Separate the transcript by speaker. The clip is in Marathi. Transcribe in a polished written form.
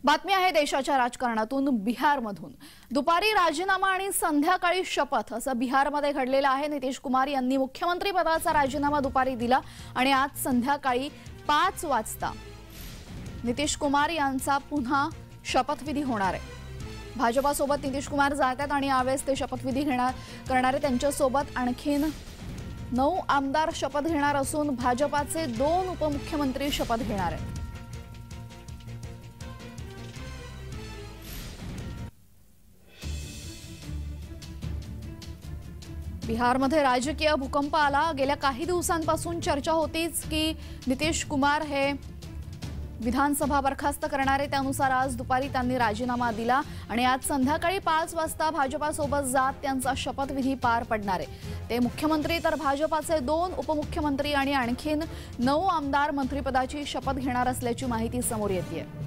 Speaker 1: बातमी आहे देशाच्या राजकारणातून बिहारमधून। दुपारी राजीनामा आणि संध्याकाळी शपथ असं बिहारमध्ये घडलेलं आहे। नितीश कुमार यांनी मुख्यमंत्री पदाचा राजीनामा दुपारी दिला आणि आज संध्याकाळी 5 वाजता नितीश कुमार यांचा पुन्हा शपथविधी होणार आहे। भाजपासोबत नितीश कुमार जातात आणि यावेळेस ते शपथविधी करणार आहेत। त्यांच्यासोबत आणखीन 9 आमदार शपथ घेणार असून भाजपाचे 2 उपमुख्यमंत्री शपथ घेणार आहेत। बिहारमध्ये राजकीय भूकंप आला। गेल्या काही दिवसांपासून चर्चा होतीच की नितीश कुमार हे विधानसभा बरखास्त करणार आहे। त्यानुसार आज दुपारी त्यांनी राजीनामा दिला आणि आज संध्याकाळी 5 वाजता भाजपासोबत जात त्यांचा शपथविधी पार पडणार आहे। ते मुख्यमंत्री तर भाजपाचे 2 उपमुख्यमंत्री आणि आणखीन 9 आमदार मंत्रिपदाची शपथ घेणार असल्याची माहिती समोर येते आहे।